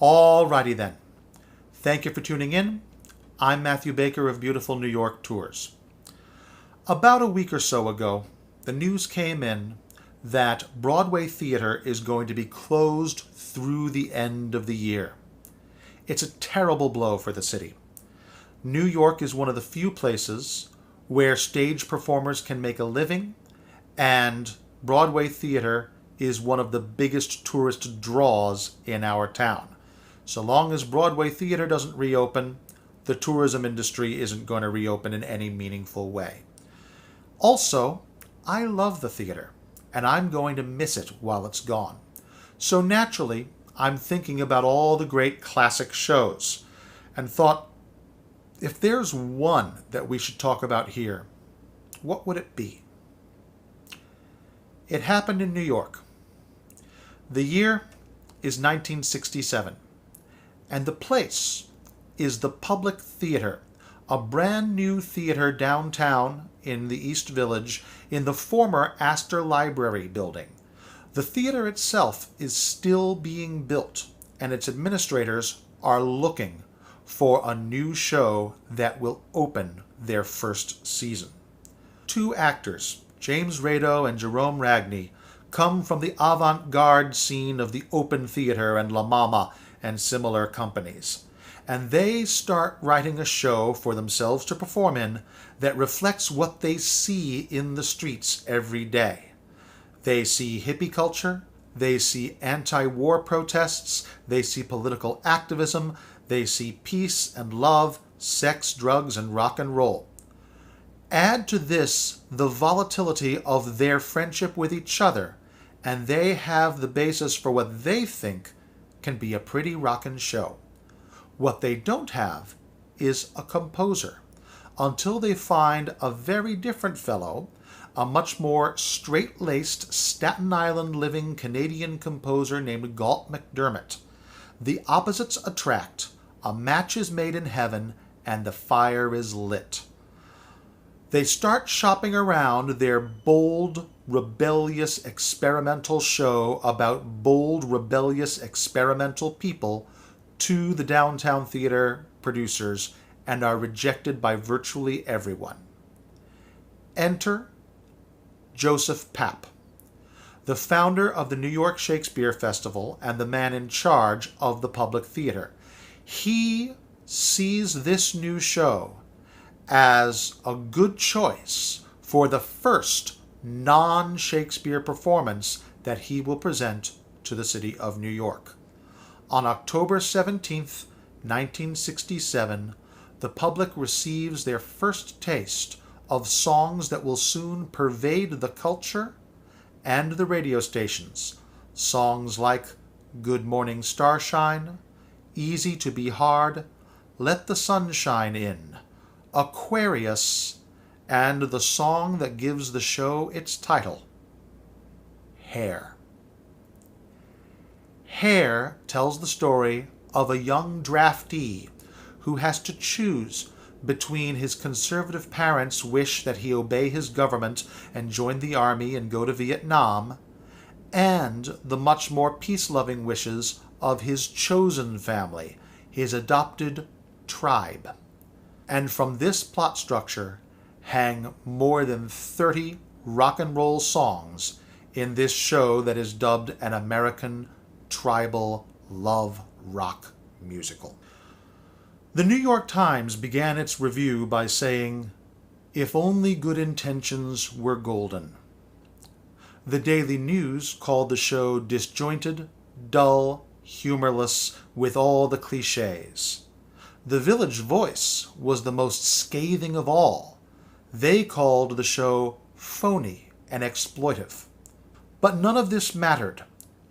Alrighty then. Thank you for tuning in. I'm Matthew Baker of Beautiful New York Tours. About a week or so ago, the news came in that Broadway theater is going to be closed through the end of the year. It's a terrible blow for the city. New York is one of the few places where stage performers can make a living, and Broadway theater is one of the biggest tourist draws in our town. So long as Broadway theater doesn't reopen, the tourism industry isn't going to reopen in any meaningful way. Also, I love the theater, and I'm going to miss it while it's gone. So naturally, I'm thinking about all the great classic shows, and thought, if there's one that we should talk about here, what would it be? It happened in New York. The year is 1967. And the place is the Public Theater, a brand new theater downtown in the East Village in the former Astor Library building. The theater itself is still being built, and its administrators are looking for a new show that will open their first season. Two actors, James Rado and Jerome Ragney, come from the avant-garde scene of the Open Theater and La Mama and similar companies, and they start writing a show for themselves to perform in that reflects what they see in the streets every day. They see hippie culture, they see anti-war protests, they see political activism, they see peace and love, sex, drugs, and rock and roll. Add to this the volatility of their friendship with each other, and they have the basis for what they think can be a pretty rockin' show. What they don't have is a composer, until they find a very different fellow, a much more straight-laced Staten Island living Canadian composer named Galt MacDermot. The opposites attract, a match is made in heaven, and the fire is lit. They start shopping around their bold, rebellious experimental show about bold, rebellious experimental people to the downtown theater producers and are rejected by virtually everyone. Enter Joseph Papp, the founder of the New York Shakespeare Festival and the man in charge of the Public Theater. He sees this new show as a good choice for the first non-Shakespeare performance that he will present to the city of New York. On October 17th, 1967, the public receives their first taste of songs that will soon pervade the culture and the radio stations. Songs like Good Morning Starshine, Easy to Be Hard, Let the Sunshine In, Aquarius, and the song that gives the show its title, Hair. Hair tells the story of a young draftee who has to choose between his conservative parents' wish that he obey his government and join the army and go to Vietnam, and the much more peace-loving wishes of his chosen family, his adopted tribe. And from this plot structure hang more than 30 rock and roll songs in this show that is dubbed an American tribal love rock musical. The New York Times began its review by saying, "If only good intentions were golden." The Daily News called the show disjointed, dull, humorless, with all the cliches. The Village Voice was the most scathing of all. They called the show phony and exploitive. But none of this mattered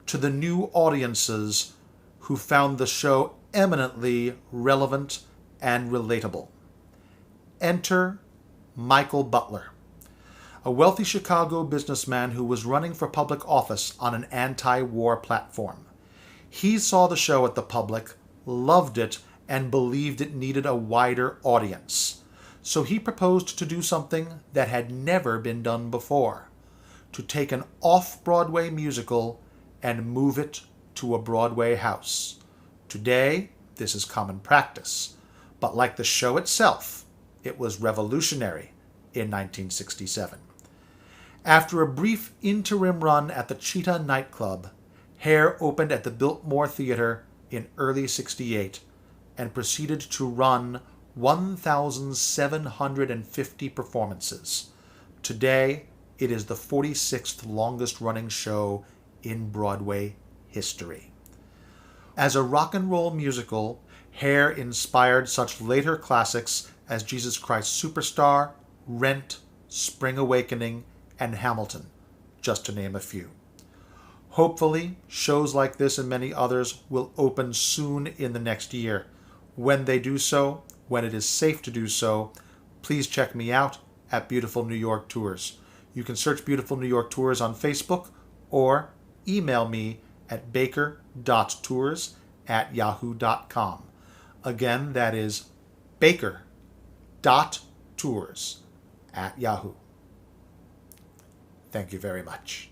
to the new audiences who found the show eminently relevant and relatable. Enter Michael Butler, a wealthy Chicago businessman who was running for public office on an anti-war platform. He saw the show at the Public, loved it, and believed it needed a wider audience. So he proposed to do something that had never been done before, to take an off-Broadway musical and move it to a Broadway house. Today, this is common practice, but like the show itself, it was revolutionary in 1967. After a brief interim run at the Cheetah nightclub, Hair opened at the Biltmore Theatre in early '68 and proceeded to run 1,750 performances. Today, it is the 46th longest running show in Broadway history. As a rock and roll musical, Hair inspired such later classics as Jesus Christ Superstar, Rent, Spring Awakening, and Hamilton, just to name a few. Hopefully, shows like this and many others will open soon in the next year. When they do so, when it is safe to do so, please check me out at Beautiful New York Tours. You can search Beautiful New York Tours on Facebook or email me at baker.tours@yahoo.com. Again, that is baker.tours@yahoo. Thank you very much.